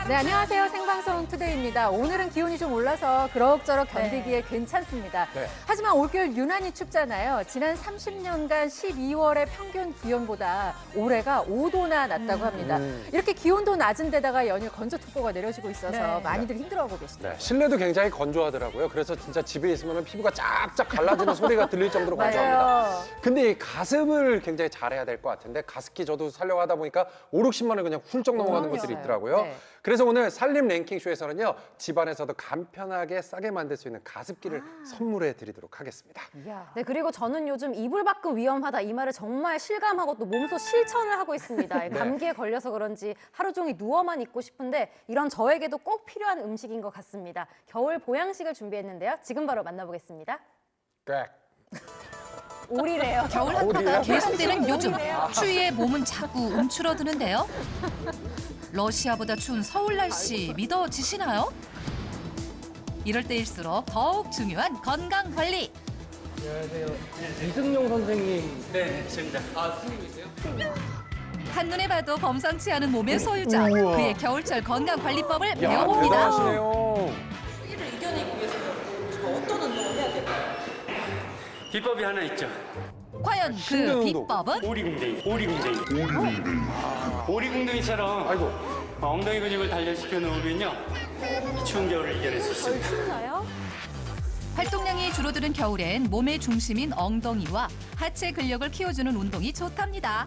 네, 안녕하세요. 생방송 투데이입니다. 오늘은 기온이 좀 올라서 그럭저럭 견디기에 괜찮습니다. 네. 하지만 올겨울 유난히 춥잖아요. 지난 30년간 12월의 평균 기온보다 올해가 5도나 낮다고 합니다. 이렇게 기온도 낮은 데다가 연일 건조특보가 내려지고 있어서 많이들 힘들어하고 계시죠. 네, 실내도 굉장히 건조하더라고요. 그래서 진짜 집에 있으면 피부가 쫙쫙 갈라지는 소리가 들릴 정도로 건조합니다. 맞아요. 근데 이 가습을 굉장히 잘해야 될 것 같은데 가습기 저도 살려고 하다 보니까 5, 60만 원 그냥 훌쩍 넘어가는 그럼요. 곳들이 있더라고요. 네. 그래서 오늘 살림 랭킹쇼에서는요. 집안에서도 간편하게 싸게 만들 수 있는 가습기를 선물해 드리도록 하겠습니다. 이야. 네, 그리고 저는 요즘 이불 밖은 위험하다 이 말을 정말 실감하고 또 몸소 실천을 하고 있습니다. 감기에 걸려서 그런지 하루 종일 누워만 있고 싶은데 이런 저에게도 꼭 필요한 음식인 것 같습니다. 겨울 보양식을 준비했는데요. 지금 바로 만나보겠습니다. 꽥. 오리래요. 겨울 한파가 계속되는 요즘 추위에 몸은 자꾸 움츠러드는데요. 러시아보다 추운 서울 날씨 믿어지시나요? 이럴 때일수록 더욱 중요한 건강 관리. 안녕하세요. 이승용 선생님. 네, 저입니다. 한눈에 봐도 범상치 않은 몸의 소유자. 그의 겨울철 건강 관리법을 야, 배워봅니다. 대단하시네요. 비법이 하나 있죠. 과연 그 힘든 운동. 비법은? 오리궁뎅이. 오리궁뎅이처럼 아이고. 엉덩이 근육을 단련시켜 놓으면요. 이 추운 겨울을 이겨낼 수 있습니다. 활동량이 줄어드는 겨울엔 몸의 중심인 엉덩이와 하체 근력을 키워주는 운동이 좋답니다.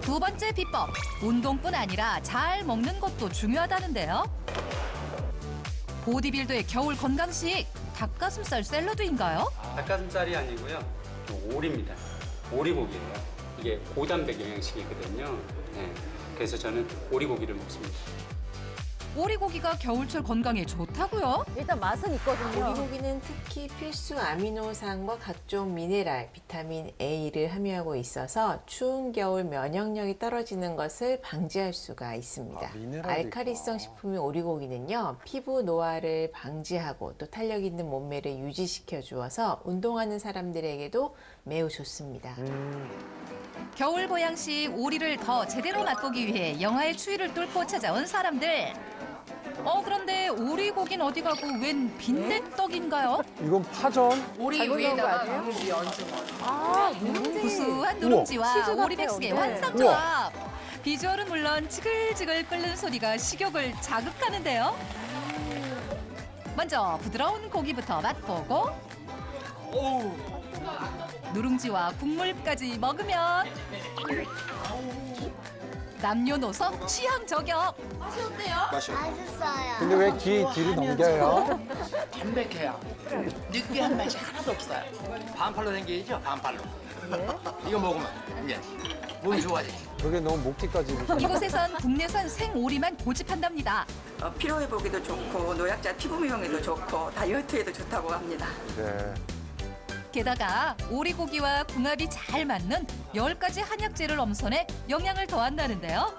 두 번째 비법, 운동뿐 아니라 잘 먹는 것도 중요하다는데요. 보디빌더의 겨울 건강식, 닭가슴살 샐러드인가요? 닭가슴살이 아니고요. 오리입니다. 오리고기예요. 이게 고단백 영양식이거든요. 네. 그래서 저는 오리고기를 먹습니다. 오리고기가 겨울철 건강에 좋다고요? 일단 맛은 있거든요. 오리고기는 특히 필수 아미노산과 각종 미네랄, 비타민 A를 함유하고 있어서 추운 겨울 면역력이 떨어지는 것을 방지할 수가 있습니다. 미네랄도 알칼리성 식품인 오리고기는요, 피부 노화를 방지하고 또 탄력 있는 몸매를 유지시켜 주어서 운동하는 사람들에게도 매우 좋습니다. 겨울 보양식 오리를 더 제대로 맛보기 위해 영하의 추위를 뚫고 찾아온 사람들. 그런데 오리고기는 어디 가고 웬 빈대떡인가요? 이건 파전? 잘못 넣은 거 아니에요? 구수한 치즈 누룽지와 같아요. 오리백숙의 네. 환상조합. 비주얼은 물론 지글지글 끓는 소리가 식욕을 자극하는데요. 먼저 부드러운 고기부터 맛보고 누룽지와 국물까지 먹으면 남녀노소 취향 저격. 맛있어요. 근데 왜 뒤를 넘겨요? 담백해요. 느끼한 맛이 하나도 없어요. 반팔로 생기죠? 반팔로. 이거 먹으면 이제 몸 좋아지지. 저게 너무 목뒤까지. 이곳에선 국내산 생오리만 고집한답니다. 피로회복에도 좋고 노약자 피부 미용에도 좋고 다이어트에도 좋다고 합니다. 네. 게다가 오리고기와 궁합이 잘 맞는 10가지 한약재를 엄선해 영양을 더한다는데요.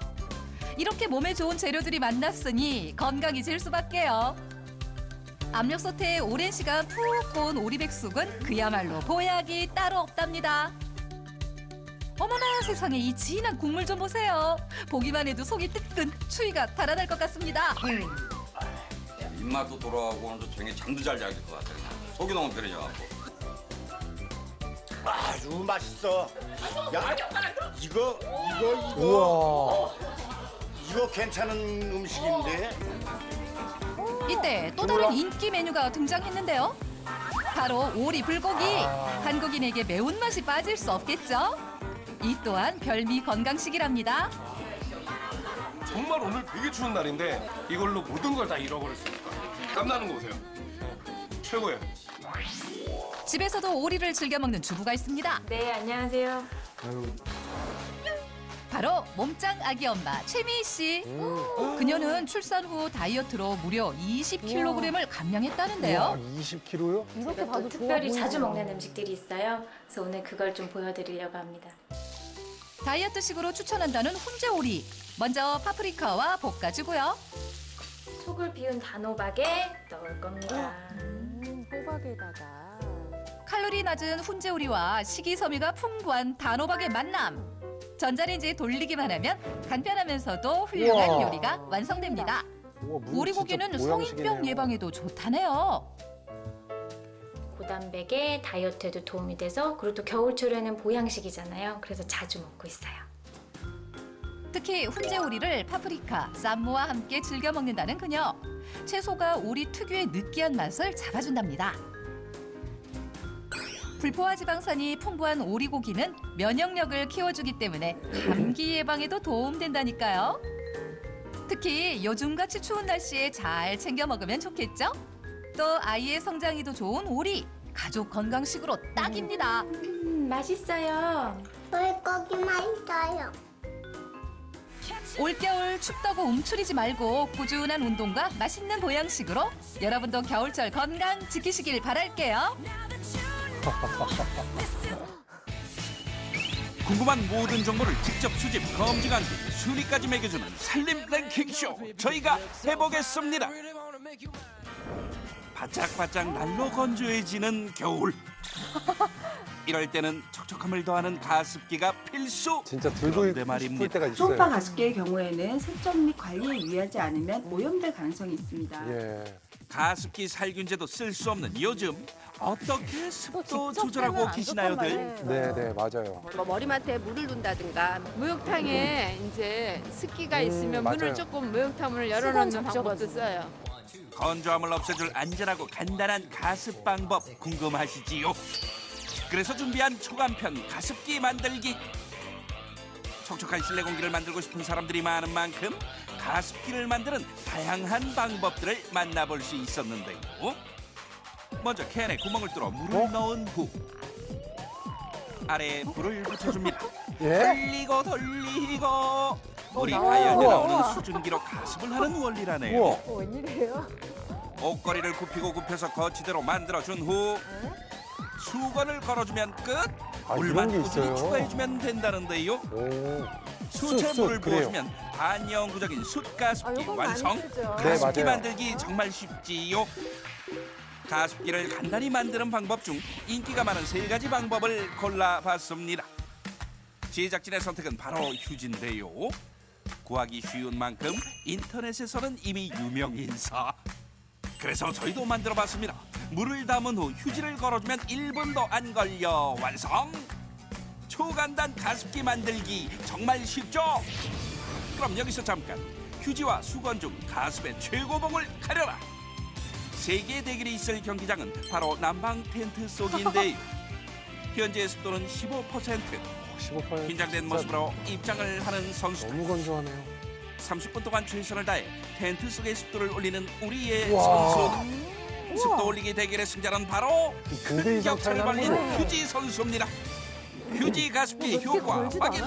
이렇게 몸에 좋은 재료들이 만났으니 건강해질 수밖에요. 압력솥에 오랜 시간 푹 구운 오리백숙은 그야말로 보약이 따로 없답니다. 어머나 세상에 이 진한 국물 좀 보세요. 보기만 해도 속이 뜨끈 추위가 달아날 것 같습니다. 입맛도 돌아가고 오늘도 종일 잠도 잘 자게 될 것 같아요. 속이 너무 편해져갖고. 아주 맛있어. 야, 이거 우와. 이거 괜찮은 음식인데. 이때 또 다른 인기 메뉴가 등장했는데요. 바로 오리 불고기. 한국인에게 매운맛이 빠질 수 없겠죠? 이 또한 별미 건강식이랍니다. 정말 오늘 되게 추운 날인데 이걸로 모든 걸 다 잃어버릴 수 있을 것 같아요. 땀나는 거 보세요. 최고예요. 집에서도 오리를 즐겨 먹는 주부가 있습니다. 네, 안녕하세요. 바로 몸짱 아기 엄마 최미희 씨. 그녀는 출산 후 다이어트로 무려 20kg을 감량했다는데요. 20kg요? 이렇게 봐도 특별히 자주 먹는 음식들이 있어요. 그래서 오늘 그걸 좀 보여드리려고 합니다. 다이어트식으로 추천한다는 훈제오리. 먼저 파프리카와 볶아주고요. 속을 비운 단호박에 넣을 겁니다. 호박에다가 칼로리 낮은 훈제오리와 식이섬유가 풍부한 단호박의 만남. 전자레인지에 돌리기만 하면 간편하면서도 훌륭한 우와. 요리가 완성됩니다. 우와, 물 오리고기는 진짜 모양식이네요. 성인병 예방에도 좋다네요. 고단백에 다이어트에도 도움이 돼서 그리고 또 겨울철에는 보양식이잖아요. 그래서 자주 먹고 있어요. 특히 훈제 오리를 파프리카, 쌈무와 함께 즐겨 먹는다는 그녀. 채소가 오리 특유의 느끼한 맛을 잡아준답니다. 불포화 지방산이 풍부한 오리고기는 면역력을 키워주기 때문에 감기 예방에도 도움된다니까요. 특히 요즘같이 추운 날씨에 잘 챙겨 먹으면 좋겠죠? 또 아이의 성장에도 좋은 오리, 가족 건강식으로 딱입니다. 맛있어요. 물고기 맛있어요. 올겨울 춥다고 움츠리지 말고 꾸준한 운동과 맛있는 보양식으로 여러분도 겨울철 건강 지키시길 바랄게요. 궁금한 모든 정보를 직접 수집, 검증한 뒤 순위까지 매겨주는 살림 랭킹쇼 저희가 해보겠습니다. 바짝바짝 날로 건조해지는 겨울. 이럴 때는 촉촉함을 더하는 가습기가 필수. 진짜 들고 그런데 싶을 말입니다. 때가 있어요. 초음파 가습기의 경우에는 세척 및 관리에 유의하지 않으면 오염될 가능성이 있습니다. 예. 가습기 살균제도 쓸 수 없는 요즘 어떻게 습도 직접 조절하고 빼면 안 계시나요들? 좋단 네, 네, 맞아요. 뭐 머리맡에 물을 둔다든가 목욕탕에 이제 습기가 있으면 맞아요. 문을 조금 목욕탕문을 열어놓는 방법도 써요. 건조함을 없애줄 안전하고 간단한 가습 방법 궁금하시지요? 그래서 준비한 초간편 가습기 만들기. 촉촉한 실내 공기를 만들고 싶은 사람들이 많은 만큼 가습기를 만드는 다양한 방법들을 만나볼 수 있었는데요. 먼저 캔에 구멍을 뚫어 물을 넣은 후 아래에 불을 붙여줍니다. 예? 돌리고 돌리고 물이 가열돼 나오는 수증기로 가습을 하는 원리라네요. 우와. 웬일이에요? 옷걸이를 굽히고 굽혀서 거치대로 만들어준 후 수건을 걸어주면 끝. 아, 물만 이런 게 꾸준히 있어요? 추가해주면 된다는데요. 오. 수채 숯, 물을 그래요. 부어주면 반영구적인 숯 가습기 요건 많이 완성. 쓰죠. 네, 가습기 맞아요. 만들기 정말 쉽지요. 가습기를 간단히 만드는 방법 중 인기가 많은 3가지 방법을 골라봤습니다. 제작진의 선택은 바로 휴지인데요. 구하기 쉬운 만큼 인터넷에서는 이미 유명 인사. 그래서 저희도 만들어봤습니다. 물을 담은 후 휴지를 걸어주면 1분도 안 걸려 완성. 초간단 가습기 만들기 정말 쉽죠? 그럼 여기서 잠깐 휴지와 수건 중 가습의 최고봉을 가려라. 세계 대결이 있을 경기장은 바로 난방 텐트 속인데요. 현재 습도는 15%. 15%. 긴장된 진짜 모습으로 입장을 하는 선수들. 너무 건조하네요. 30분 동안 최선을 다해 텐트 속의 습도를 올리는 우리의 우와. 선수. 습도 올리기 대결의 승자는 바로 근데 큰 이상 격차를 차이 벌린 나는구나. 휴지 선수입니다. 휴지 가습기 효과 확인.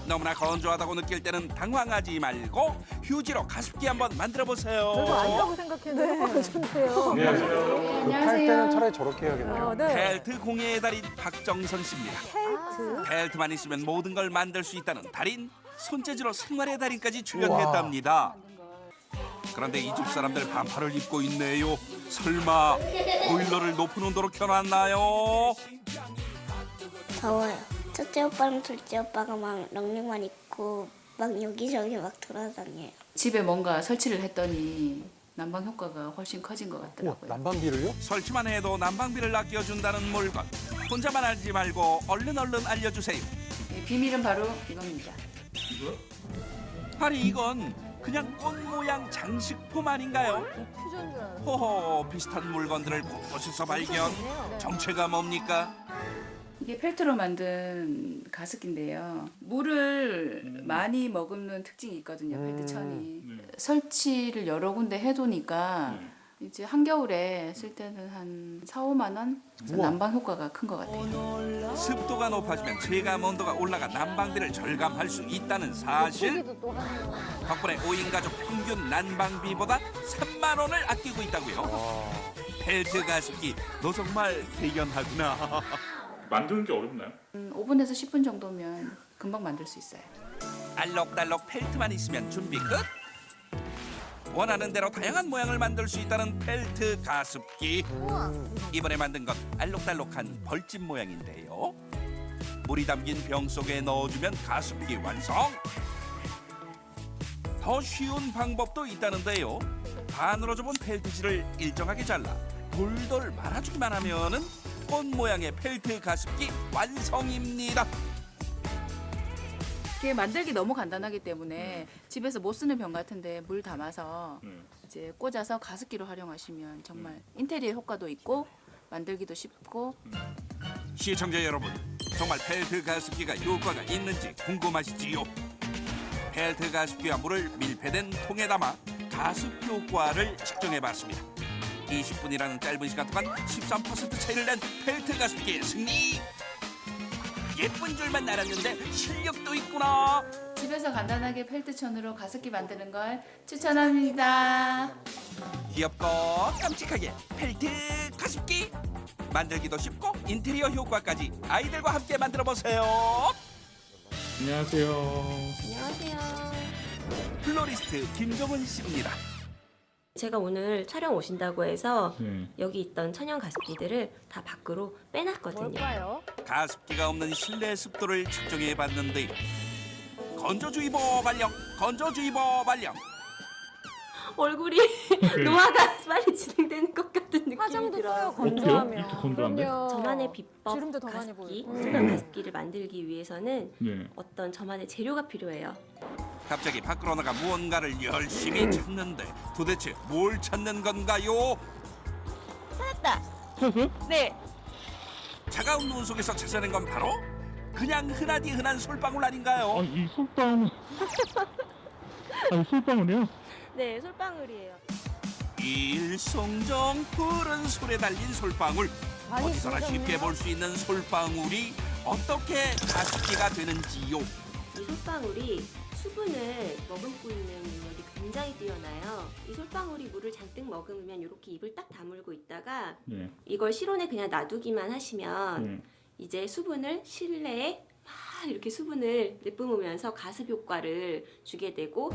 너무나 건조하다고 느낄 때는 당황하지 말고 휴지로 가습기 한번 만들어 보세요. 별거 아니라고 생각했는데 좋네요. 팔 때는 차라리 저렇게 해야겠네요. 네. 펠트 공예의 달인 박정선 씨입니다. 펠트. 펠트만 있으면 모든 걸 만들 수 있다는 달인, 손재주로 생활의 달인까지 출연했답니다. 그런데 이 집 사람들 반팔을 입고 있네요. 설마 보일러를 높은 온도로 켜놨나요? 더워요. 첫째 오빠랑 둘째 오빠가 막 런닝만 입고 막 여기저기 막 돌아다녀요. 집에 뭔가 설치를 했더니 난방 효과가 훨씬 커진 것 같더라고요. 난방비를요? 설치만 해도 난방비를 아껴준다는 물건. 혼자만 알지 말고 얼른 알려주세요. 비밀은 바로 이겁니다. 아니 이건 그냥 꽃 모양 장식품 아닌가요? 퓨전 줄 알았어요. 호호, 비슷한 물건들을 곳곳에서 발견. 정체가 뭡니까? 이게 펠트로 만든 가습기인데요. 물을 많이 머금는 특징이 있거든요. 펠트 천이. 설치를 여러 군데 해두니까 이제 한겨울에 쓸 때는 한 4, 5만 원? 그래서 난방 효과가 큰 것 같아요. 습도가 높아지면 체감 온도가 올라가 난방비를 절감할 수 있다는 사실. 덕분에 5인 가족 평균 난방비보다 3만 원을 아끼고 있다고요. 펠트 가습기, 너 정말 대견하구나. 만드는 게 어렵나요? 5분에서 10분 정도면 금방 만들 수 있어요. 알록달록 펠트만 있으면 준비 끝. 원하는 대로 다양한 모양을 만들 수 있다는 펠트 가습기. 이번에 만든 건 알록달록한 벌집 모양인데요. 물이 담긴 병 속에 넣어주면 가습기 완성. 더 쉬운 방법도 있다는데요. 반으로 접은 펠트지를 일정하게 잘라 돌돌 말아주기만 하면은 꽃 모양의 펠트 가습기 완성입니다. 이게 만들기 너무 간단하기 때문에 집에서 못 쓰는 병 같은데 물 담아서 이제 꽂아서 가습기로 활용하시면 정말 인테리어 효과도 있고 만들기도 쉽고. 시청자 여러분, 정말 펠트 가습기가 효과가 있는지 궁금하시지요? 펠트 가습기와 물을 밀폐된 통에 담아 가습 효과를 측정해봤습니다. 20분이라는 짧은 시간 동안 13% 차이를 낸 펠트 가습기의 승리! 예쁜 줄만 알았는데 실력도 있구나. 집에서 간단하게 펠트천으로 가습기 만드는 걸 추천합니다. 귀엽고 깜찍하게 펠트 가습기! 만들기도 쉽고 인테리어 효과까지 아이들과 함께 만들어 보세요. 안녕하세요. 안녕하세요. 플로리스트 김정은 씨입니다. 제가 오늘 촬영 오신다고 해서 네. 여기 있던 천연 가습기들을 다 밖으로 빼놨거든요. 뭘까요? 가습기가 없는 실내 습도를 측정해 봤는데 건조주의보 발령, 건조주의보 발령. 얼굴이 노화가 빨리 진행되는 것 같은 느낌이 화장도 들어요. 떠요, 건조하면. 이렇게 건조한데? 그럼요. 저만의 비법 주름도 더 많이 가습기, 보이고. 천연 가습기를 만들기 위해서는 네. 어떤 저만의 재료가 필요해요. 갑자기 밖으로 나가 무언가를 열심히 찾는데 도대체 뭘 찾는 건가요? 찾았다. 찾았어요? 네. 차가운 눈 속에서 찾아낸 건 바로 그냥 흔하디 흔한 솔방울 아닌가요? 이 솔방울. 솔방울이요? 네, 솔방울이에요. 일송정 푸른 솔에 달린 솔방울. 많이 어디서나 보셨네요. 쉽게 볼 수 있는 솔방울이 어떻게 가습기가 되는지요? 이 솔방울이 수분을 머금고 있는 능력이 굉장히 뛰어나요. 이 솔방울이 물을 잔뜩 머금으면 이렇게 입을 딱 다물고 있다가 네. 이걸 실온에 그냥 놔두기만 하시면 네. 이제 수분을 실내에 막 이렇게 수분을 내뿜으면서 가습 효과를 주게 되고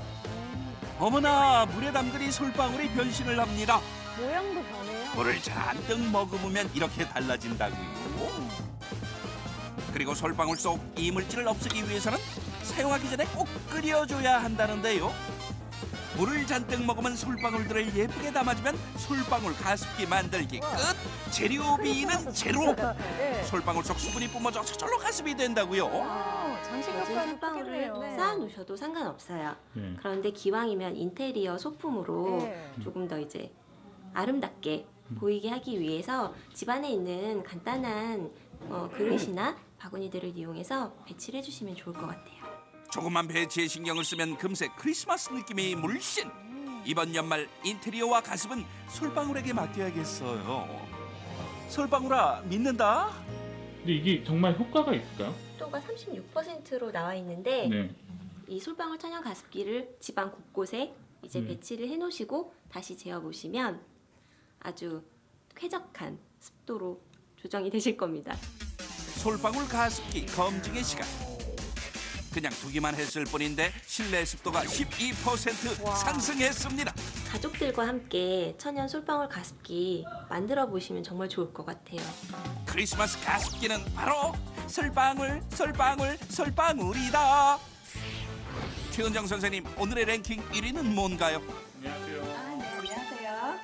어머나, 물에 담근 이 솔방울이 변신을 합니다. 모양도 변해요. 물을 잔뜩 머금으면 이렇게 달라진다고요. 그리고 솔방울 속 이물질을 없애기 위해서는 사용하기 전에 꼭 끓여줘야 한다는데요. 물을 잔뜩 머금은 솔방울들을 예쁘게 담아주면 솔방울 가습기 만들기 끝! 재료비는 제로! 네. 솔방울 속 수분이 뿜어져 저절로 가습이 된다고요. 장식 요즘 효과는 솔방울을 크겠네요. 쌓아놓으셔도 상관없어요. 네. 그런데 기왕이면 인테리어 소품으로 네. 조금 더 이제 아름답게 보이게 하기 위해서 집안에 있는 간단한 그릇이나 바구니들을 이용해서 배치를 해주시면 좋을 것 같아요. 조금만 배치에 신경을 쓰면 금세 크리스마스 느낌이 물씬. 이번 연말 인테리어와 가습은 솔방울에게 맡겨야겠어요. 솔방울아, 믿는다? 근데 이게 정말 효과가 있을까요? 습도가 36%로 나와 있는데 네. 이 솔방울 천연 가습기를 집안 곳곳에 이제 배치를 해놓으시고 다시 재어보시면 아주 쾌적한 습도로 조정이 되실 겁니다. 솔방울 가습기 검증의 시간. 그냥 두기만 했을 뿐인데 실내 습도가 12% 상승했습니다. 가족들과 함께 천연 솔방울 가습기 만들어 보시면 정말 좋을 것 같아요. 크리스마스 가습기는 바로 솔방울, 솔방울, 솔방울이다. 최은정 선생님, 오늘의 랭킹 1위는 뭔가요? 안녕하세요. 네, 안녕하세요.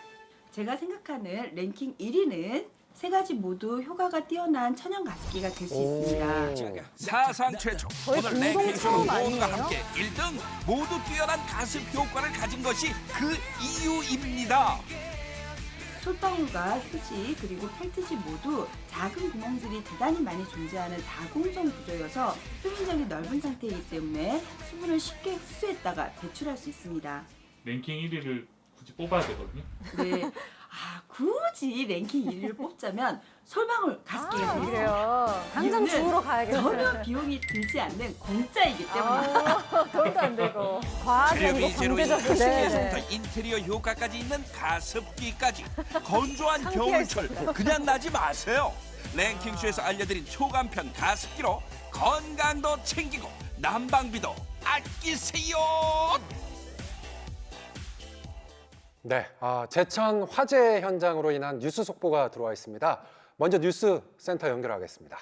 제가 생각하는 랭킹 1위는 세 가지 모두 효과가 뛰어난 천연 가습기가 될 수 있습니다. 사상 최초 거의 오늘 공동 랭킹쇼 처음 모두가 아니에요? 함께 1등 모두 뛰어난 가습 효과를 가진 것이 그 이유입니다. 솔방울과 휴지 그리고 펠트지 모두 작은 구멍들이 대단히 많이 존재하는 다공성 구조여서 표면적이 넓은 상태이기 때문에 수분을 쉽게 흡수했다가 배출할 수 있습니다. 랭킹 1위를 굳이 뽑아야 되거든요. 네. 굳이 랭킹 1위를 뽑자면 솔방울 가습기가 되겠습니다. 그래요. 당장 이유는 주우러 가야겠어요. 전혀 비용이 들지 않는 공짜이기 때문입니다. 돈도 안 들고. 과학이 재료비 아니고 제로인 경제적인. 가습기에서부터 인테리어 효과까지 있는 가습기까지 건조한 겨울철 그냥 나지 마세요. 랭킹쇼에서 알려드린 초간편 가습기로 건강도 챙기고 난방비도 아끼세요. 네, 제천 화재 현장으로 인한 뉴스 속보가 들어와 있습니다. 먼저 뉴스 센터 연결하겠습니다.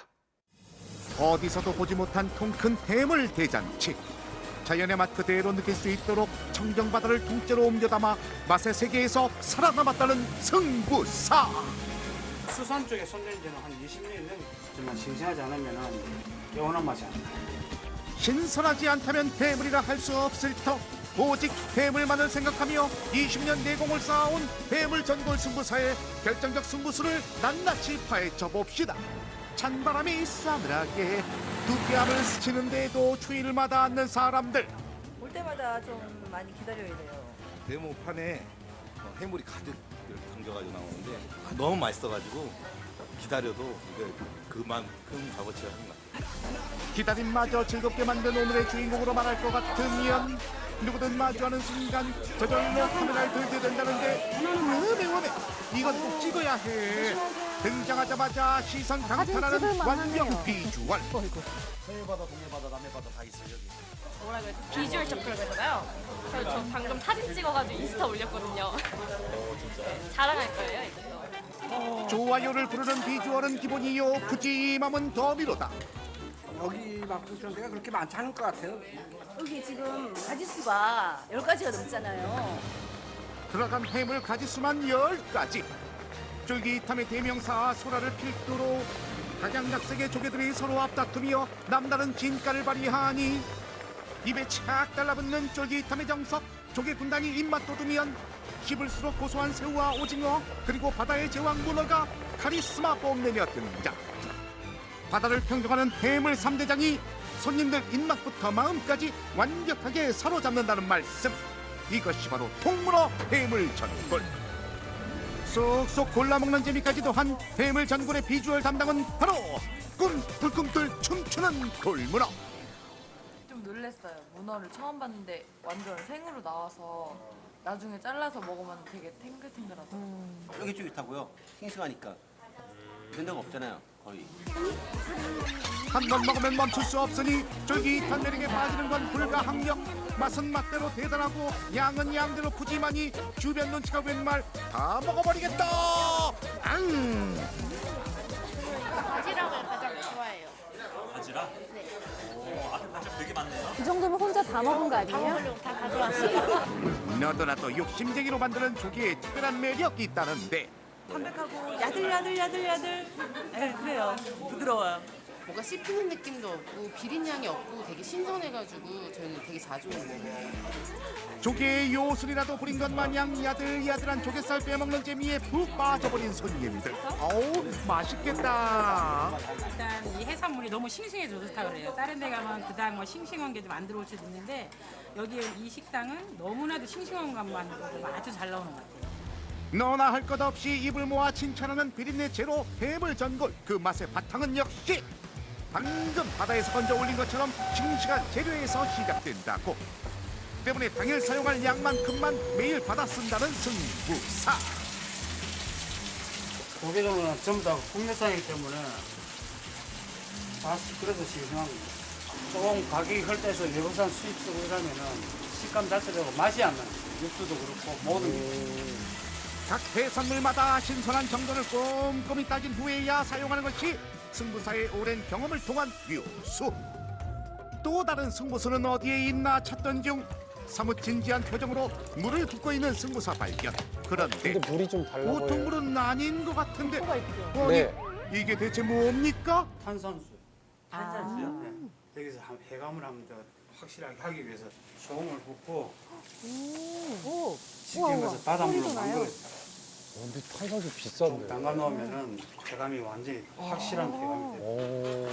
어디서도 보지 못한 통큰 해물 대잔치. 자연의 맛 그대로 느낄 수 있도록 청정바다를 통째로 옮겨 담아 맛의 세계에서 살아남았다는 승부사. 수산 쪽에 손댄 지는 한 20년 됐지만 싱싱하지 않으면 영원한 맛이 안 나요. 신선하지 않다면 해물이라 할 수 없을 터. 오직 해물만을 생각하며 20년 내공을 쌓아온 해물 전골 승부사의 결정적 승부수를 낱낱이 파헤쳐 봅시다. 찬바람이 싸늘하게 두 뺨을 스치는데도 추위를 마다 않는 사람들. 올 때마다 좀 많이 기다려야 돼요. 네모판에 해물이 가득 이렇게 담겨가지고 나오는데 너무 맛있어가지고 기다려도 이게 그만큼 값어치가 하는 것 같아요. 기다림마저 즐겁게 만든 오늘의 주인공으로 말할 것 같으면 누구든 마주하는 순간 저절로 카메라를 들게 된다는데 왜 이건 꼭 찍어야 해. 등장하자마자 시선 강탈하는 완벽 비주얼. 서해바다, 동해바다, 남해바다 다 있어요 여기. 뭐라 그랬지? 비주얼 쇼크라고 했잖아요. 그래서 저 방금 사진 찍어가지고 인스타 올렸거든요. 자랑할 거예요 이제. 좋아요를 부르는 비주얼은 기본이요. 푸짐함은 더미로다. 여기만큼 데가 그렇게 많지 않을 것 같아요. 여기 지금 가지수가 10가지가 넘잖아요. 들어간 해물 가지수만 10가지. 쫄깃함의 대명사 소라를 필두로 각양각색의 조개들이 서로 앞다투며 남다른 진가를 발휘하니 입에 착 달라붙는 쫄깃함의 정석. 조개 군단이 입맛 돋우면 씹을수록 고소한 새우와 오징어 그리고 바다의 제왕 문어가 카리스마 뽐내며 등장. 바다를 평정하는 해물 3대장이 손님들 입맛부터 마음까지 완벽하게 사로잡는다는 말씀. 이것이 바로 통문어 해물 전골. 쏙쏙 골라먹는 재미까지도 한 해물 전골의 비주얼 담당은 바로 꿈틀꿈틀 춤추는 돌문어. 좀 놀랐어요. 문어를 처음 봤는데 완전 생으로 나와서 나중에 잘라서 먹으면 되게 탱글탱글하더라고요. 쫄깃쫄깃하고요. 싱싱하니까 이런 데가 없잖아요. 거의. 한 번 먹으면 멈출 수 없으니 쫄깃한 매력에 빠지는 건 불가항력. 맛은 맛대로 대단하고 양은 양대로 푸짐하니 주변 눈치가 웬말 다 먹어버리겠다. 바지락을 가장 좋아해요. 바지락? 네. 앞에 바지락 되게 많네요. 이 정도면 혼자 다 먹은 거 아니에요? 다 가져왔어요. 너도 나도 욕심쟁이로 만드는 조개에 특별한 매력이 있다는데 담백하고 야들야들. 네, 그래요. 부드러워요. 뭔가 씹히는 느낌도 없고 비린 향이 없고 되게 신선해가지고 저는 되게 자주 먹어요. 조개의 요술이라도 부린 것 마냥 야들야들한 조개살 빼먹는 재미에 푹 빠져버린 손님들. 어우 맛있겠다. 일단 이 해산물이 너무 싱싱해서 좋다 그래요. 다른 데 가면 그닥 뭐 싱싱한 게 좀 안 들어올 수도 있는데 여기 이 식당은 너무나도 싱싱한 것만으로도 아주 잘 나오는 것 같아요. 너나 할 것 없이 입을 모아 칭찬하는 비린내 제로 해물 전골. 그 맛의 바탕은 역시 방금 바다에서 건져 올린 것처럼 싱싱한 재료에서 시작된다고. 때문에 당일 사용할 양만큼만 매일 받아 쓴다는 승부사. 조개종은 전부 다 국내산이기 때문에 맛이 그래도 싱싱한 겁니다. 조금 가격이 헐 때서 외국산 수입 쓰고 이러면은 식감 자체도 맛이 안 나요. 육수도 그렇고 모든 게. 각 해산물마다 신선한 정도를 꼼꼼히 따진 후에야 사용하는 것이 승부사의 오랜 경험을 통한 요수. 또 다른 승부수는 어디에 있나 찾던 중 사뭇 진지한 표정으로 물을 붓고 있는 승부사 발견. 그런데 물이 좀 달라 보여요. 보통 물은 아닌 것 같은데 아니 네. 이게 대체 뭡니까? 탄산수. 탄산수요? 네. 여기서 해감을 하면 더 확실하게 하기 위해서 소금을 붓고 지키면서 바닷물로 만들어요. 근데 탄산수 비싼데. 담가 놓으면은 해감이 완전히 확실한 해감이 돼요.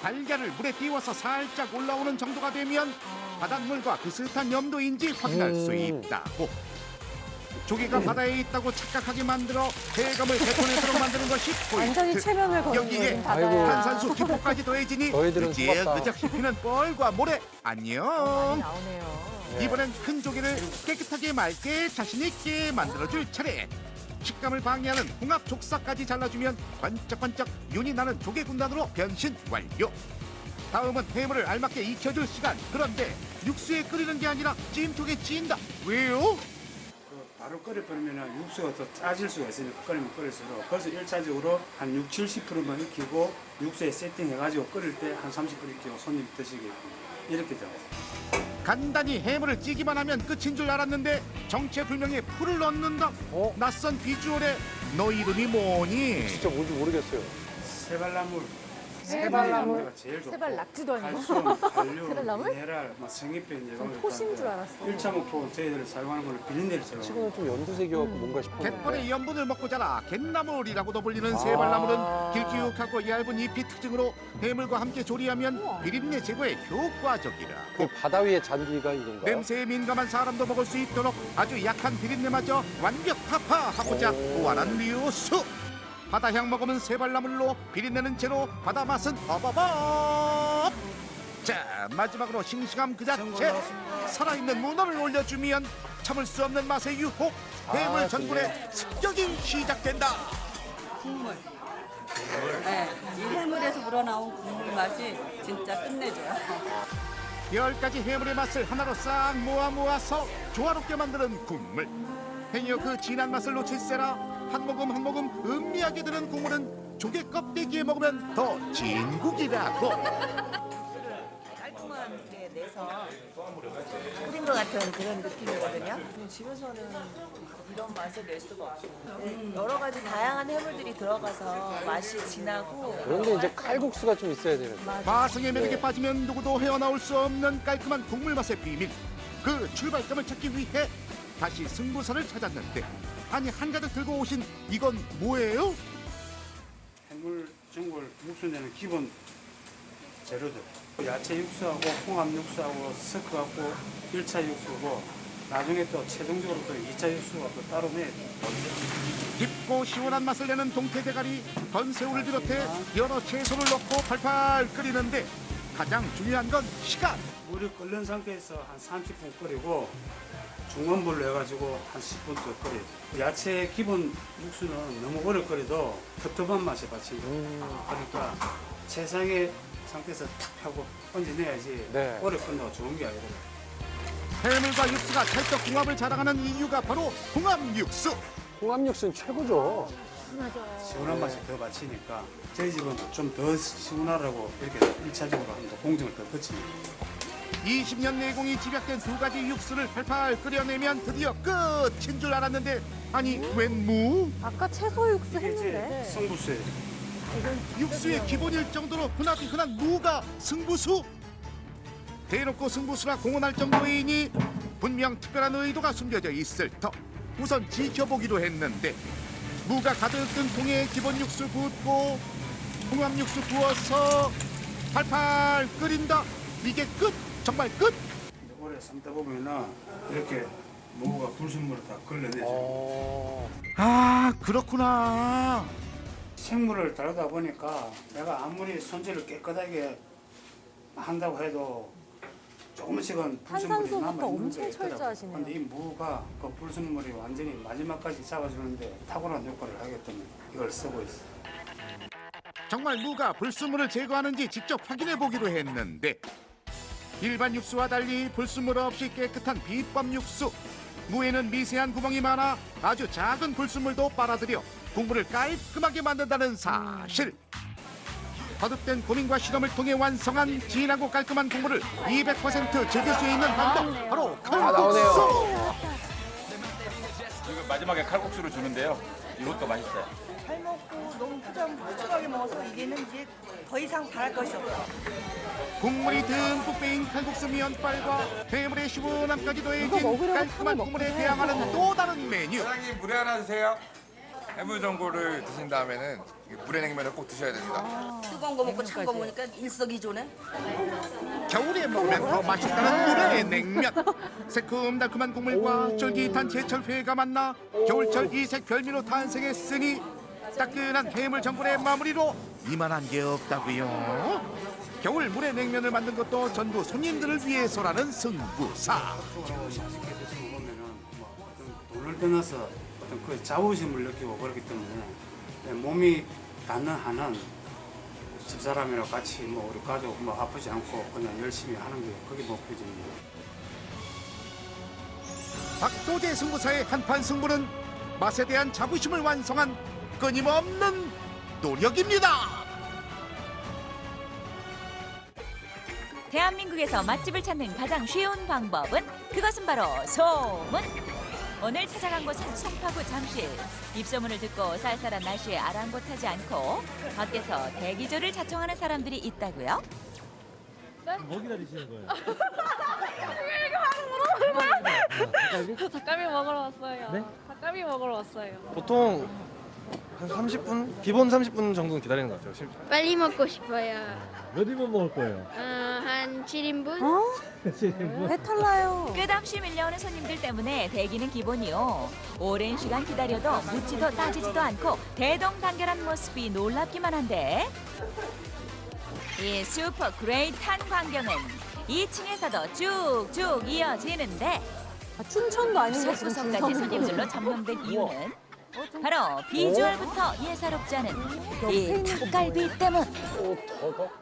달걀을 물에 띄워서 살짝 올라오는 정도가 되면 바닷물과 비슷한 염도인지 확인할 수 있다고. 조개가 바다에 있다고 착각하게 만들어 해감을 데코네이터로 만드는 것이 포인트. 완전히 최면을 거는 여기에 거예요, 바다에. 탄산수 기포까지 더해지니 저희들은 으적 씹히는 뻘과 모래 안녕. 나오네요. 이번엔 큰 조개를 깨끗하게 맑게 자신 있게 만들어줄 차례. 식감을 방해하는 홍합 족사까지 잘라주면 번쩍번쩍 윤이 나는 조개 군단으로 변신 완료. 다음은 해물을 알맞게 익혀줄 시간. 그런데 육수에 끓이는 게 아니라 찜통에 찐다. 왜요? 바로 끓여버리면 육수가 더 짜질 수가 있으니까 끓이면 끓일수록 그래서 1차적으로 한 60~70%만 익히고 육수에 세팅해가지고 끓일 때 한 30분 익히고 손님 드시게 이렇게 좀. 간단히 해물을 찌기만 하면 끝인 줄 알았는데 정체불명의 풀을 넣는다. 낯선 비주얼에 너 이름이 뭐니? 진짜 뭔지 모르겠어요. 세발나물. 세발나물? 세발나무가 제일 좋고 세발 낙지도 아니고. 칼슘, 칼륨, 세발나물? 미네랄, 성인병 예방을 토신 줄 알았어. 1차 목표 저희들이 사용하는 거는 비린내를 사용합니다. 지금은 좀 연두색이어서 뭔가 싶었는데. 갯벌의 염분을 먹고 자라 갯나물이라고도 불리는 세발나물은 길쭉하고 얇은 잎이 특징으로 해물과 함께 조리하면 비린내 제거에 효과적이라. 그 바다 위에 잔디가 이건가요? 냄새에 민감한 사람도 먹을 수 있도록 아주 약한 비린내마저 완벽 타파하고자 보완한 류수. 바다향 먹으면 세발나물로 비린내는 제로 바다 맛은 어버버. 자 마지막으로 싱싱함 그 자체 살아있는 문어를 올려주면 참을 수 없는 맛의 유혹 해물 전분의 습격이 시작된다. 국물. 네, 이 해물에서 우러나온 국물 맛이 진짜 끝내줘요. 10가지 해물의 맛을 하나로 싹 모아서 조화롭게 만드는 국물. 행여 그 진한 맛을 놓칠세라 한 모금 한 모금 음미하게 드는 국물은 조개 껍데기에 먹으면 더 진국이라고. 깔끔하게 내서 끓인 것 같은 그런 느낌이거든요. 집에서는 이런 맛을 낼 수가 없어요. 여러 가지 다양한 해물들이 들어가서 맛이 진하고. 그런데 이제 칼국수가 좀 있어야 되는데. 마성의 매력에 빠지면 누구도 헤어나올 수 없는 깔끔한 국물 맛의 비밀. 그 출발점을 찾기 위해 다시 승부사를 찾았는데 아니 한가득 들고 오신 이건 뭐예요? 해물, 전골, 육수 내는 기본 재료들. 야채 육수하고 홍합 육수하고 섞어갖고 1차 육수고 나중에 또 최종적으로 또 2차 육수가 또 따로 내야 돼요. 깊고 시원한 맛을 내는 동태대가리, 건새우를 비롯해 여러 채소를 넣고 팔팔 끓이는데 가장 중요한 건 시간. 물이 끓는 상태에서 한 30분 끓이고 중원불로 해가지고 한 10분 더 끓여요. 야채 기본 육수는 너무 오래 끓여도 텁텁한 맛이 받칩니다. 그러니까 최상의 상태에서 탁 하고 얹어내야지 네. 오래 끓는다고 좋은 게 아니라. 해물과 육수가 찰떡궁합을 자랑하는 이유가 바로 궁합 육수. 홍합 육수는 최고죠. 시원한 맛이 더 받치니까 저희 집은 좀 더 시원하라고 이렇게 1차적으로 한번 공정을 더 거칩니다. 20년 내공이 집약된 두 가지 육수를 팔팔 끓여내면 드디어 끝인 줄 알았는데 아니 웬 무? 아까 채소 육수 이게 이제 했는데. 승부수예요. 육수의 기본일 정도로 흔하디 흔한 무가 승부수? 대놓고 승부수라 공언할 정도이니 분명 특별한 의도가 숨겨져 있을 터. 우선 지켜보기로 했는데 무가 가득 든 통에 기본 육수 붓고 홍합 육수 부어서 팔팔 끓인다. 이게 끝? 정말 끝? 오래 삶다 보면은 이렇게 무가 불순물을 다 걸러내죠. 아 그렇구나. 생물을 다루다 보니까 내가 아무리 손질을 깨끗하게 한다고 해도 조금씩은 불순물이 탄산소부터 남아있는 엄청 게 있더라고요. 철저하시네요. 근데 이 무가 그 불순물이 완전히 마지막까지 잡아주는데 탁월한 효과를 하기 때문에 이걸 쓰고 있어요. 정말 무가 불순물을 제거하는지 직접 확인해 보기로 했는데 일반 육수와 달리 불순물 없이 깨끗한 비법 육수. 무에는 미세한 구멍이 많아 아주 작은 불순물도 빨아들여 국물을 깔끔하게 만든다는 사실. 거듭된 고민과 실험을 통해 완성한 진하고 깔끔한 국물을 200% 즐길 수 있는 방법 바로 칼국수. 그리고 마지막에 칼국수를 주는데요. 이것도 맛있어요. 잘 먹고 너무 푸짐하게 먹어서 이제는 이제 더 이상 바랄 것이 없어요. 국물이 듬뿍 빼인 칼국수 면발과 해물의 시원함까지 더해진 깔끔한 국물에 대항하는 또 다른 메뉴. 사장님 물에 하나 주세요. 해물전골을 드신 다음에는 물에 냉면을 꼭 드셔야 됩니다. 뜨거운 거 먹고 찬 거 먹으니까 일석이조네. 겨울에 먹으면 더 맛있다는 물의 냉면. 새콤달콤한 국물과 쫄깃한 제철회가 만나 겨울철 이색 별미로 탄생했으니 따끈한 해물 전골의 마무리로 이만한 게 없다고요. 겨울 물의 냉면을 만든 것도 전부 손님들을 위해서라는 승부사. 돈을 떠나서 어떤 그 자부심을 느끼고 그렇기 때문에 몸이 닿는 한은 집사람이랑 같이 뭐 우리 가족 뭐 아프지 않고 그냥 열심히 하는 게 그게 목표입니다. 박도재 승부사의 한판 승부는 맛에 대한 자부심을 완성한 끊임없는 노력입니다. 대한민국에서 맛집을 찾는 가장 쉬운 방법은 그것은 바로 소문. 오늘 찾아간 곳은 송파구 잠실. 입소문을 듣고 쌀쌀한 날씨에 아랑곳하지 않고 밖에서 대기조를 자청하는 사람들이 있다고요? 뭐 기다리시는 거예요? 저 닭갈비 먹으러 왔어요. 네? 닭갈비 먹으러 왔어요. 보통 한 30분? 기본 30분 정도는 기다리는 것 같아요. 빨리 먹고 싶어요. 몇 인분 먹을 거예요? 한 7인분? 배탈 나요. 끝없이 밀려오는 손님들 때문에 대기는 기본이요. 오랜 시간 기다려도 묻지도 따지지도 않고 대동단결한 모습이 놀랍기만 한데 이 슈퍼 그레이트한 광경은 2층에서도 쭉쭉 이어지는데 춘천도 아닌데 구석구석까지 손님들로 점령된 이유는 바로 비주얼부터 예사롭지 않은 이 닭갈비 때문.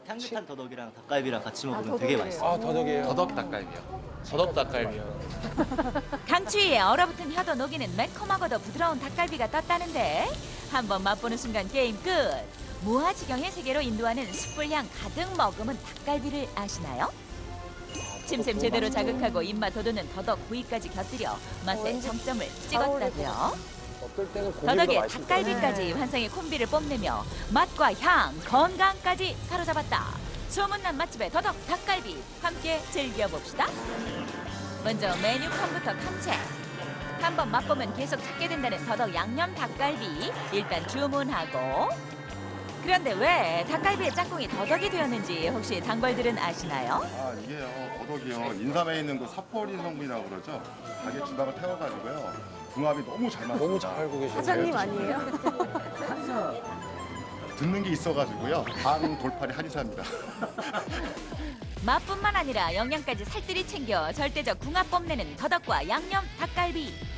향긋한 더덕이랑 닭갈비랑 같이 먹으면 되게 맛있어요. 아, 더덕이에요. 더덕 닭갈비요. 더덕 닭갈비요. 강추위에 얼어붙은 혀도 녹이는 매콤하고도 부드러운 닭갈비가 떴다는데 한번 맛보는 순간 게임 끝. 무아지경의 세계로 인도하는 숯불향 가득 머금은 닭갈비를 아시나요? 침샘 제대로 자극하고 입맛 돋우는 더덕 구이까지 곁들여 맛의 정점을 찍었다고요. 어떨 때는 더덕에 닭갈비까지 환상의 콤비를 뽐내며 맛과 향, 건강까지 사로잡았다. 소문난 맛집의 더덕 닭갈비 함께 즐겨봅시다. 먼저 메뉴판부터 탐색. 한번 맛보면 계속 찾게 된다는 더덕 양념 닭갈비 일단 주문하고 그런데 왜 닭갈비의 짝꿍이 더덕이 되었는지 혹시 단골들은 아시나요? 아 이게요 더덕이요 인삼에 있는 그 사포닌 성분이라고 그러죠. 닭의 주당을 태워가지고요 궁합이 너무 잘 맞습니다. 너무 잘 알고 계시네요. 사장님 아니에요? 듣는 게 있어가지고요 반 돌팔이 한의사입니다. 맛뿐만 아니라 영양까지 살뜰히 챙겨 절대적 궁합 뽐내는 더덕과 양념 닭갈비.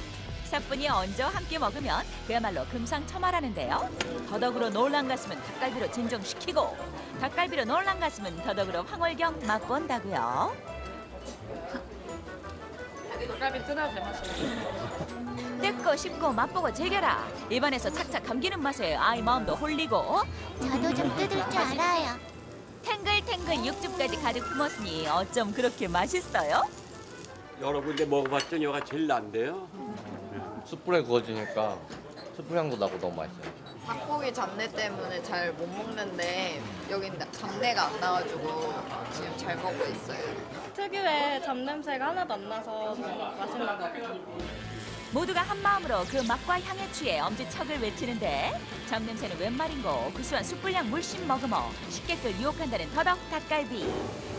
사뿐히 얹어 함께 먹으면 그야말로 금상첨화라는데요. 더덕으로 놀란 가슴은 닭갈비로 진정시키고 닭갈비로 놀란 가슴은 더덕으로 황홀경 맛본다고요. 닭갈비 뜨나도 맛있어요. 뜯고 씹고 맛보고 즐겨라. 입안에서 착착 감기는 맛에 아이 마음도 홀리고 저도 좀 뜯을 줄 알아요. 탱글탱글 육즙까지 가득 품었으니 어쩜 그렇게 맛있어요? 여러 군데 먹어봤더니 여기가 제일 난데요. 숯불에 구워지니까 숯불향도 나고 너무 맛있어요. 닭고기 잡내 때문에 잘 못 먹는데 여긴 잡내가 안 나가지고 지금 잘 먹고 있어요. 특유의 잡냄새가 하나도 안 나서 맛있는 것 같아요. 모두가 한마음으로 그 맛과 향에 취해 엄지척을 외치는데 잡냄새는 웬 말인고 구수한 숯불향 물씬 머금어 식객들 유혹한다는 더덕 닭갈비.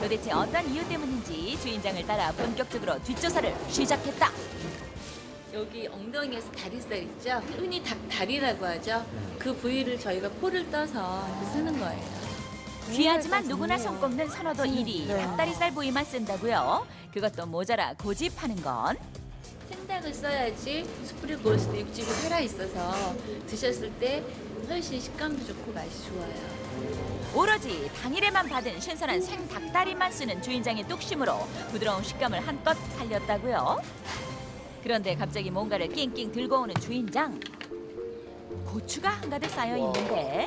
도대체 어떤 이유 때문인지 주인장을 따라 본격적으로 뒷조사를 시작했다. 여기 엉덩이에서 다리살 있죠? 흔히 닭다리라고 하죠? 그 부위를 저희가 포를 떠서 이렇게 쓰는 거예요. 귀하지만 누구나 손꼽는 선호도 1위 닭다리살 부위만 쓴다고요? 그것도 모자라 고집하는 건 생닭을 써야지 숯불에 구웠을 때 육즙이 살아있어서 드셨을 때 훨씬 식감도 좋고 맛이 좋아요. 오로지 당일에만 받은 신선한 생 닭다리만 쓰는 주인장의 뚝심으로 부드러운 식감을 한껏 살렸다고요? 그런데 갑자기 뭔가를 낑낑 들고 오는 주인장. 고추가 한가득 쌓여 있는데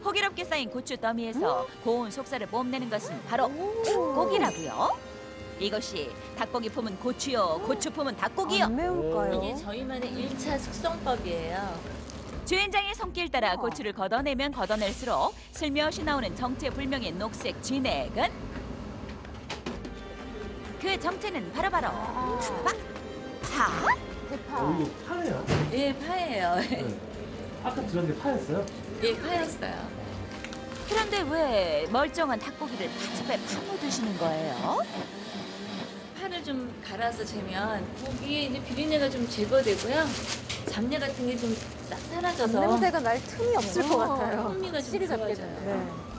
호기롭게 쌓인 고추 더미에서 고운 속살을 뽐내는 것은 바로 닭고기라고요. 이것이 닭고기 품은 고추요, 고추 품은 닭고기요. 이게 저희만의 1차 숙성법이에요. 주인장의 손길 따라 고추를 걷어내면 걷어낼수록 슬며시 나오는 정체불명의 녹색 진액은 그 정체는 바로바로 파? 이거 파예요? 예, 파예요. 아까 들었는데 파였어요? 예, 파였어요. 그런데 왜 멀쩡한 닭고기를 파집에 파묻으시는 거예요? 파를 좀 갈아서 재면 고기에 이제 비린내가 좀 제거되고요. 잡내 같은 게 좀 싹 사라져서 냄새가 날 틈이 없을 것 같아요. 풍미가 좀 확실히 잡게 좋아져요.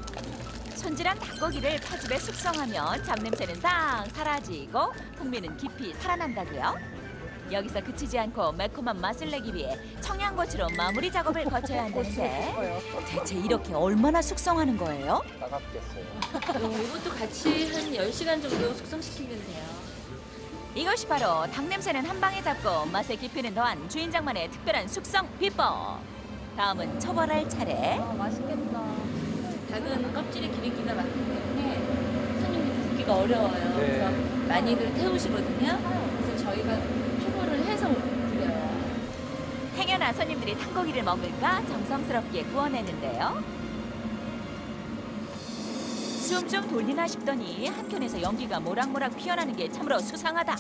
손질한 닭고기를 파집에 숙성하면 잡냄새는 싹 사라지고 풍미는 깊이 살아난다고요. 여기서 그치지 않고 매콤한 맛을 내기 위해 청양고추로 마무리 작업을 거쳐야 한다는데 대체 이렇게 얼마나 숙성하는 거예요? 따갑겠어요. 이것도 같이 한 10시간 정도 숙성시키면 돼요. 이것이 바로 닭 냄새는 한 방에 잡고 맛의 깊이는 더한 주인장만의 특별한 숙성 비법. 다음은 처벌할 차례. 맛있겠다. 닭은 껍질에 기름기가 많기 때문에 손님이 굽기가 어려워요. 네. 그래서 많이들 태우시거든요. 그래서 저희가 초벌을 해서 드려요. 행여나 손님들이 닭고기를 먹을까 정성스럽게 구워내는데요. 숨 좀 돌리나 싶더니 한켠에서 연기가 모락모락 피어나는 게 참으로 수상하다.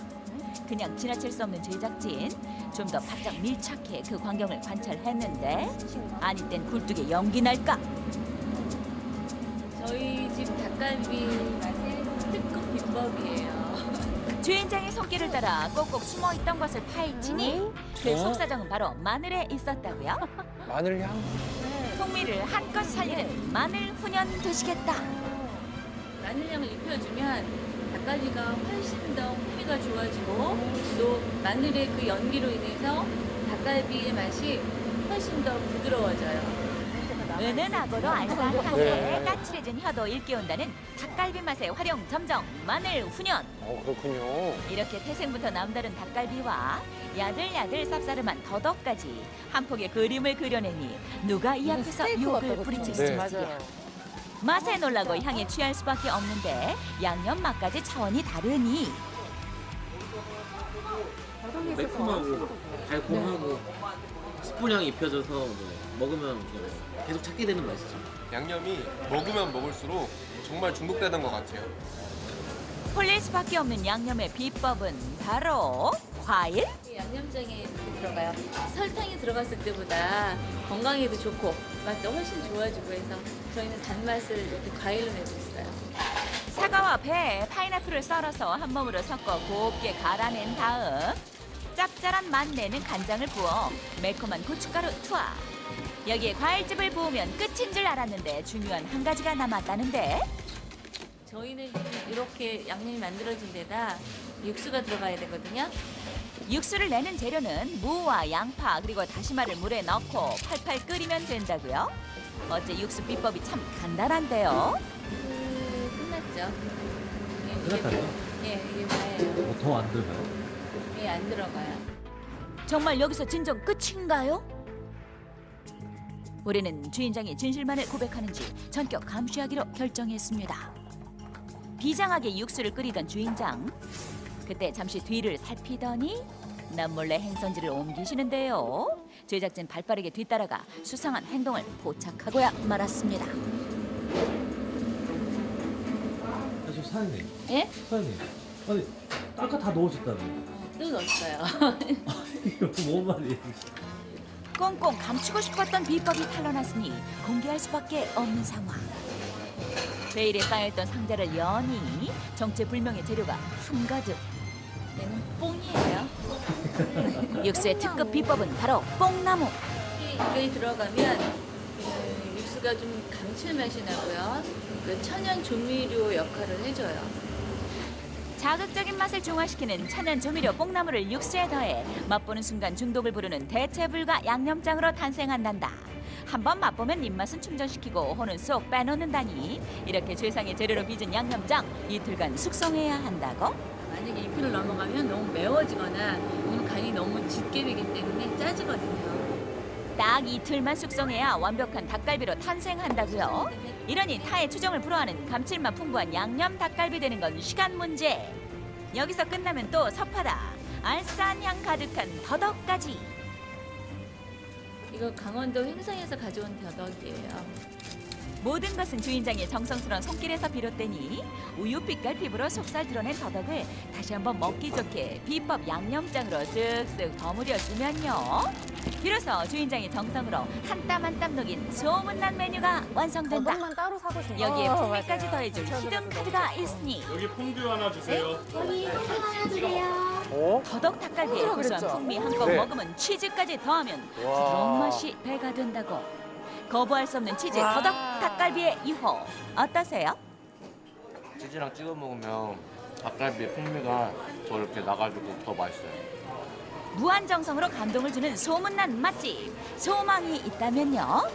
그냥 지나칠 수 없는 제작진. 좀 더 바짝 밀착해 그 광경을 관찰했는데 아니 땐 굴뚝에 연기 날까? 저희 집 닭갈비 맛의 특급 비법이에요. 주인장의 손길을 따라 꼭꼭 숨어있던 것을 파헤치니 그 속사정은 바로 마늘에 있었다고요? 마늘향? 풍미를 한껏 살리는 마늘 훈연 되시겠다. 마늘향을 입혀주면 닭갈비가 훨씬 더 풍미가 좋아지고 또 마늘의 그 연기로 인해서 닭갈비의 맛이 훨씬 더 부드러워져요. 은은하고도 알싸하게 네. 까칠해진 혀도 일깨운다는 닭갈비 맛의 활용 점정 마늘 훈연. 그렇군요. 이렇게 태생부터 남다른 닭갈비와 야들야들 쌉싸름한 더덕까지 한 폭의 그림을 그려내니 누가 이 앞에서 유혹을 부리칠 수 네. 있으랴. 맛에 놀라고 향에 취할 수밖에 없는데 양념 맛까지 차원이 다르니 매콤하고 달콤하고 스프향이 입혀져서 먹으면 계속 찾게 되는 맛이죠. 양념이 먹으면 먹을수록 정말 중독되는 것 같아요. 홀릴 수밖에 없는 양념의 비법은 바로 과일? 양념장에 들어가요. 설탕이 들어갔을 때보다 건강에도 좋고 맛도 훨씬 좋아지고 해서 저희는 단맛을 이렇게 과일로 내고 있어요. 사과와 배, 파인애플을 썰어서 한 몸으로 섞어 곱게 갈아낸 다음 짭짤한 맛 내는 간장을 부어 매콤한 고춧가루 투하. 여기에 과일즙을 부으면 끝인 줄 알았는데 중요한 한 가지가 남았다는데 저희는 이렇게 양념이 만들어진 데다 육수가 들어가야 되거든요. 육수를 내는 재료는 무와 양파 그리고 다시마를 물에 넣고 팔팔 끓이면 된다고요? 어째 육수 비법이 참 간단한데요? 끝났죠. 끝났다고요? 예, 이게 뭐예요? 더 안 들어가요? 예, 안 들어가요. 정말 여기서 진정 끝인가요? 우리는 주인장의 진실만을 고백하는지 전격 감시하기로 결정했습니다. 비장하게 육수를 끓이던 주인장. 그때 잠시 뒤를 살피더니 남몰래 행선지를 옮기시는데요. 제작진 발빠르게 뒤따라가 수상한 행동을 포착하고야 말았습니다. 사실 사장님. 예? 사장님. 아니 아까 다 넣어줬다며. 또 넣었어요. 이거 뭔 말이에요? 꽁꽁 감추고 싶었던 비법이 탄로났으니 공개할 수밖에 없는 상황. 베일에 쌓여있던 상자를 여니 정체불명의 재료가 한가득. 얘는 뽕이에요. 육수의 특급 비법은 바로 뽕나무. 이게 들어가면 육수가 좀 감칠맛이 나고요. 그 천연 조미료 역할을 해줘요. 자극적인 맛을 중화시키는 천연 조미료 뽕나무를 육수에 더해 맛보는 순간 중독을 부르는 대체불가 양념장으로 탄생한단다. 한번 맛보면 입맛은 충전시키고 혼은 쏙 빼놓는다니 이렇게 최상의 재료로 빚은 양념장 이틀간 숙성해야 한다고? 만약에 이틀을 넘어가면 너무 매워지거나 너무 간이 너무 짙게 되기 때문에 짜지거든요. 딱 이틀만 숙성해야 완벽한 닭갈비로 탄생한다고요. 이러니 타의 추정을 불허하는 감칠맛 풍부한 양념 닭갈비 되는 건 시간 문제. 여기서 끝나면 또 섭하다. 알싸한 향 가득한 더덕까지. 이거 강원도 횡성에서 가져온 더덕이에요. 모든 것은 주인장의 정성스러운 손길에서 비롯되니 우유빛깔 피부로 속살 드러낸 더덕을 다시 한번 먹기 좋게 비법 양념장으로 쓱쓱 버무려주면요. 비로소 주인장의 정성으로 한 땀 한 땀 녹인 소문난 메뉴가 완성된다. 더덕만 따로 사고 싶어. 여기에 풍미까지 더해줄 히든 카드가 있으니 여기 퐁듀 하나 주세요. 여기 하나 주세요. 더덕 닭갈비의 고소한 풍미 한껏 네. 먹으면 치즈까지 더하면 와. 부드러운 맛이 배가 된다고. 거부할 수 없는 치즈 더덕 닭갈비의 유호 어떠세요? 치즈랑 찍어 먹으면 닭갈비의 풍미가 더 이렇게 나가지고 더 맛있어요. 무한 정성으로 감동을 주는 소문난 맛집 소망이 있다면요.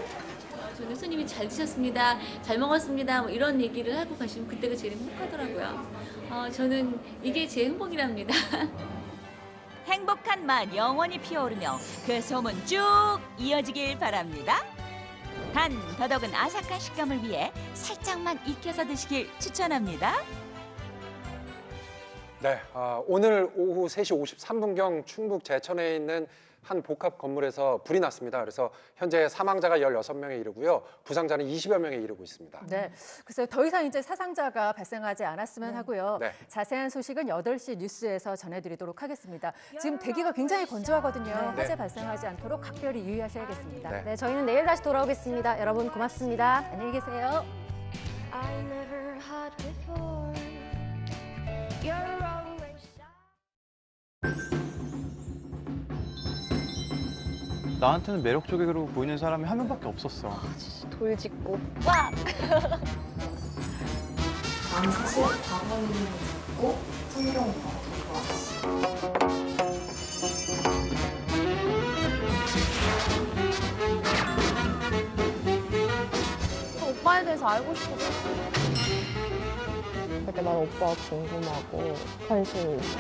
저는 손님이 잘 드셨습니다, 잘 먹었습니다, 뭐 이런 얘기를 하고 가시면 그때가 제일 행복하더라고요. 저는 이게 제 행복이랍니다. 행복한 맛 영원히 피어오르며 그 소문 쭉 이어지길 바랍니다. 단 더덕은 아삭한 식감을 위해 살짝만 익혀서 드시길 추천합니다. 네, 오늘 오후 3시 53분경 충북 제천에 있는 한 복합 건물에서 불이 났습니다. 그래서 현재 사망자가 16명에 이르고요. 부상자는 20여 명에 이르고 있습니다. 네, 그래서 더 이상 이제 사상자가 발생하지 않았으면 하고요. 네. 자세한 소식은 8시 뉴스에서 전해드리도록 하겠습니다. 지금 대기가 굉장히 건조하거든요. 화재 발생하지 않도록 각별히 유의하셔야겠습니다. 네. 네, 저희는 내일 다시 돌아오겠습니다. 여러분 고맙습니다. 안녕히 계세요. I never had before. You're always 나한테는 매력적으로 보이는 사람이 한 명밖에 없었어. 돌 짚고 빡! 나는 사실 과거를 듣고 성경보다 더 좋았어. 오빠에 대해서 알고 싶었어. 그때 난 오빠가 궁금하고 관심이 있어.